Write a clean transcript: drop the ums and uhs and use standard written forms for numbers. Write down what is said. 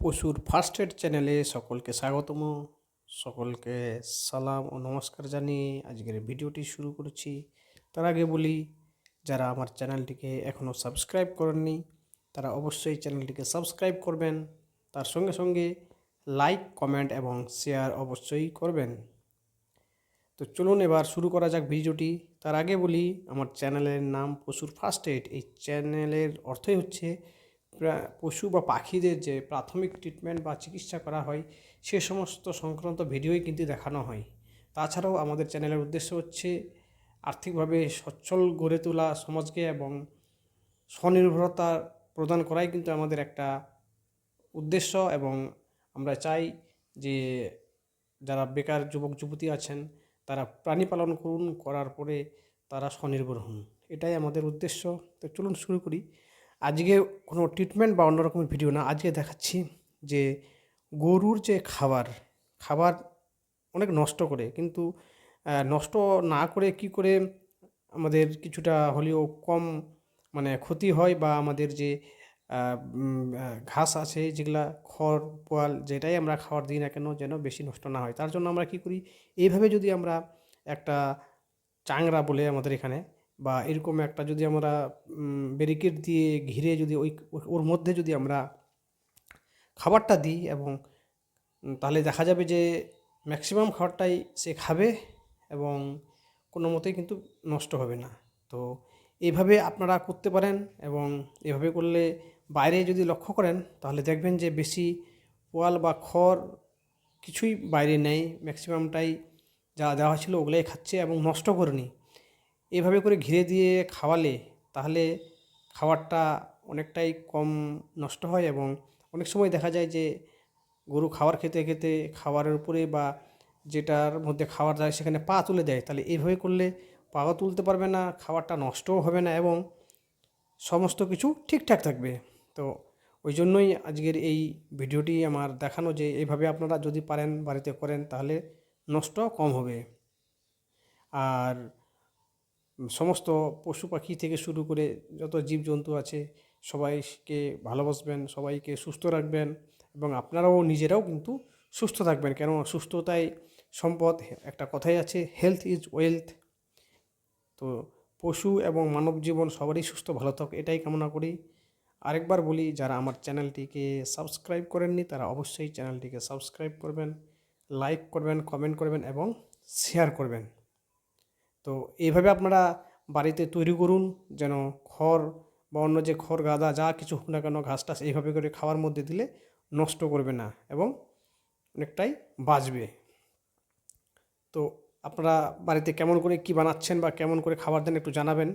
পশুর first aid চ্যানেলে সকলকে স্বাগতম। সকলকে সালাম ও নমস্কার জানিয়ে আজকের ভিডিওটি শুরু করেছি। তার আগে বলি, যারা আমার চ্যানেলটিকে এখনও সাবস্ক্রাইব করেননি তারা অবশ্যই চ্যানেলটিকে সাবস্ক্রাইব করবেন। তার সঙ্গে সঙ্গে লাইক, কমেন্ট এবং শেয়ার অবশ্যই করবেন। তো চলুন এবার শুরু করা যাক ভিডিওটি। তার আগে বলি, আমার চ্যানেলের নাম পশুর ফার্স্ট এড। এই চ্যানেলের অর্থই হচ্ছে পশু বা পাখিদের যে প্রাথমিক ট্রিটমেন্ট বা চিকিৎসা করা হয় সে সমস্ত সংক্রান্ত ভিডিওই কিন্তু দেখানো হয়। তাছাড়াও আমাদের চ্যানেলের উদ্দেশ্য হচ্ছে আর্থিকভাবে সচ্ছল গড়ে তোলা সমাজকে এবং স্বনির্ভরতা প্রদান করাই কিন্তু আমাদের একটা উদ্দেশ্য। এবং আমরা চাই যে যারা বেকার যুবক যুবতী আছেন তারা প্রাণী পালন করুন, করার পরে তারা স্বনির্ভর হন, এটাই আমাদের উদ্দেশ্য। তো চলুন শুরু করি। আজকে কোনো ট্রিটমেন্ট বা অন্যরকমের ভিডিও না, আজকে দেখাচ্ছি যে গরুর যে খাবার অনেক নষ্ট করে, কিন্তু নষ্ট না করে কি করে আমাদের কিছুটা হলেও কম ক্ষতি হয়, বা আমাদের যে ঘাস আছে যেগুলা খড় পোয়াল যেটাই আমরা খাবার দিই না কেন যেন বেশি নষ্ট না হয়, তার জন্য আমরা কি করি, এইভাবে যদি আমরা একটা চাংড়া বলে আমাদের এখানে, বা এরকম একটা যদি আমরা ব্যারিকেড দিয়ে ঘিরে যদি ওর মধ্যে যদি আমরা খাবারটা দিই, এবং তাহলে দেখা যাবে যে ম্যাক্সিমাম খাবারটাই সে খাবে এবং কোনো মতেই কিন্তু নষ্ট হবে না। তো এইভাবে আপনারা করতে পারেন, এবং এভাবে করলে বাইরে যদি লক্ষ্য করেন তাহলে দেখবেন যে বেশি পোয়াল বা খড় কিছুই বাইরে নেই, ম্যাক্সিমামটাই যা দেওয়া ছিল ওগুলাই খাচ্ছে এবং নষ্ট করেনি। এভাবে করে ঘিরে দিয়ে খাওয়ালে তাহলে খাবারটা অনেকটাই কম নষ্ট হয়, এবং অনেক সময় দেখা যায় যে গরু খাবার খেতে খেতে খাবারের উপরে বা যেটার মধ্যে খাবার যায় সেখানে পা তুলে দেয়, তাহলে এইভাবে করলে পাও তুলতে পারবে না, খাবারটা নষ্টও হবে না এবং সমস্ত কিছু ঠিকঠাক থাকবে। তো ওই জন্যই আজকের এই ভিডিওটি আমার দেখানো, যে এইভাবে আপনারা যদি পারেন বাড়িতে করেন তাহলে নষ্ট কম হবে। আর সমস্ত পশু পাখি থেকে শুরু করে যত জীবজন্তু আছে সবাইকে ভালোবাসবেন, সবাইকে সুস্থ রাখবেন, এবং আপনারাও নিজেরাও কিন্তু সুস্থ থাকবেন, কেন সুস্থতাই সম্পদ। একটা কথাই আছে, হেলথ ইজ ওয়েলথ। তো পশু এবং মানব জীবন সবারই সুস্থ ভালো থাক, এটাই কামনা করি। আরেকবার বলি, যারা আমার চ্যানেলটিকে সাবস্ক্রাইব করেননি তারা অবশ্যই চ্যানেলটিকে সাবস্ক্রাইব করবেন, লাইক করবেন, কমেন্ট করবেন এবং শেয়ার করবেন। তো এইভাবে আপনারা বাড়িতে তৈরি করুন, যেন খড় বা অন্য যে খড় গাদা যা কিছু হোক না কেন, ঘাস টাস এইভাবে করে খাওয়ার মধ্যে দিলে নষ্ট করবে না এবং অনেকটাই বাঁচবে। তো আপনারা বাড়িতে কেমন করে কি বানাচ্ছেন বা কেমন করে খাবার দেন একটু জানাবেন।